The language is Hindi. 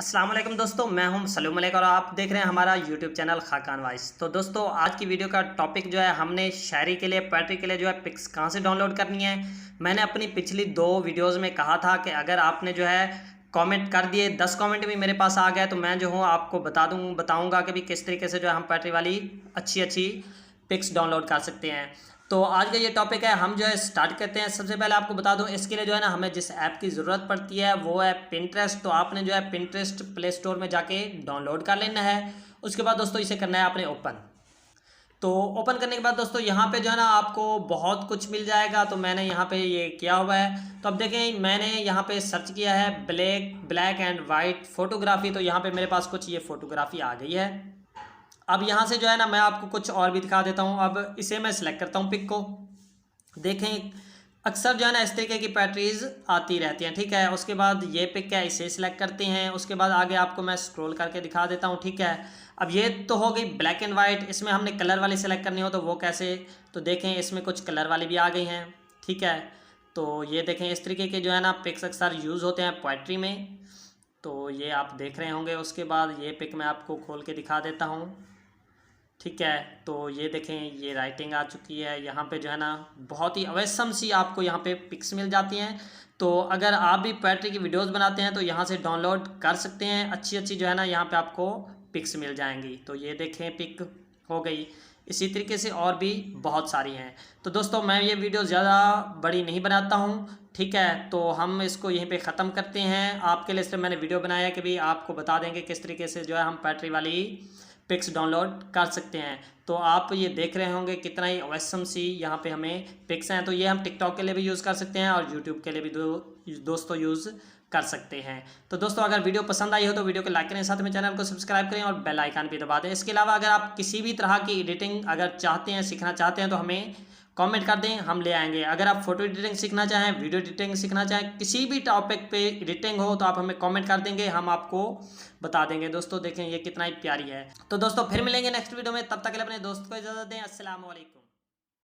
अस्सलाम वालेकुम दोस्तों, मैं हूं सलीम मलिक और आप देख रहे हैं हमारा यूट्यूब चैनल खाकान वॉइस। तो दोस्तों आज की वीडियो का टॉपिक जो है, हमने शायरी के लिए पोएट्री के लिए जो है पिक्स कहां से डाउनलोड करनी है। मैंने अपनी पिछली 2 वीडियोस में कहा था कि अगर आपने जो है कमेंट कर दिए, 10 कमेंट भी मेरे पास आ गए तो मैं जो हूँ आपको बताऊँगा कि भी किस तरीके से जो है हम पोएट्री वाली अच्छी पिक्स डाउनलोड कर सकते हैं। तो आज का ये टॉपिक है, हम जो है स्टार्ट करते हैं। सबसे पहले आपको बता दूं, इसके लिए जो है ना हमें जिस ऐप की ज़रूरत पड़ती है वो है पिंटरेस्ट। तो आपने जो है पिंटरेस्ट प्ले स्टोर में जाके डाउनलोड कर लेना है। उसके बाद दोस्तों इसे करना है आपने ओपन। तो ओपन करने के बाद दोस्तों यहाँ पे जो है ना आपको बहुत कुछ मिल जाएगा। तो मैंने यहाँ पे ये किया हुआ है। तो अब देखें, मैंने यहाँ पे सर्च किया है ब्लैक एंड वाइट फोटोग्राफी। तो यहाँ पे मेरे पास कुछ ये फोटोग्राफी आ गई है। अब यहाँ से जो है ना मैं आपको कुछ और भी दिखा देता हूँ। अब इसे मैं सिलेक्ट करता हूँ पिक को। देखें, अक्सर जो है ना इस तरीके की पैटर्न्स आती रहती हैं, ठीक है। उसके बाद ये पिक है, इसे सिलेक्ट करते हैं। उसके बाद आगे आपको मैं स्क्रॉल करके दिखा देता हूँ, ठीक है। अब ये तो हो गई ब्लैक एंड वाइट। इसमें हमने कलर वाली सिलेक्ट करनी हो तो वो कैसे, तो देखें इसमें कुछ कलर वाली भी आ गई हैं, ठीक है। तो ये देखें, इस तरीके के जो है ना पिक्स अक्सर यूज़ होते हैं पोएट्री में। तो ये आप देख रहे होंगे। उसके बाद ये पिक मैं आपको खोल के दिखा देता हूँ, ठीक है। तो ये देखें, ये राइटिंग आ चुकी है। यहाँ पे जो है ना बहुत ही अवश्यम सी आपको यहाँ पे पिक्स मिल जाती हैं। तो अगर आप भी पोएट्री की वीडियोस बनाते हैं तो यहाँ से डाउनलोड कर सकते हैं। अच्छी जो है ना यहाँ पे आपको पिक्स मिल जाएंगी। तो ये देखें, पिक हो गई। इसी तरीके से और भी बहुत सारी हैं। तो दोस्तों मैं ये वीडियो ज़्यादा बड़ी नहीं बनाता हूँ, ठीक है। तो हम इसको यहीं पे ख़त्म करते हैं। आपके लिए सिर्फ मैंने वीडियो बनाया कि भी आपको बता देंगे किस तरीके से जो है हम पोएट्री वाली पिक्स डाउनलोड कर सकते हैं। तो आप ये देख रहे होंगे कितना ही अवश्यम सी यहाँ पे हमें पिक्स हैं। तो ये हम टिकटॉक के लिए भी यूज़ कर सकते हैं और यूट्यूब के लिए भी दोस्तों यूज़ कर सकते हैं। तो दोस्तों अगर वीडियो पसंद आई हो तो वीडियो को लाइक करें, साथ में चैनल को सब्सक्राइब करें और बेल आइकन भी दबा दें। इसके अलावा अगर आप किसी भी तरह की एडिटिंग अगर चाहते हैं, सीखना चाहते हैं तो हमें कमेंट कर दें, हम ले आएंगे। अगर आप फोटो एडिटिंग सीखना चाहें, वीडियो एडिटिंग सीखना चाहें, किसी भी टॉपिक पे एडिटिंग हो तो आप हमें कमेंट कर देंगे, हम आपको बता देंगे। दोस्तों देखें ये कितना ही प्यारी है। तो दोस्तों फिर मिलेंगे नेक्स्ट वीडियो में, तब तक के लिए अपने दोस्त को इजाज़त दें। अस्सलाम वालेकुम।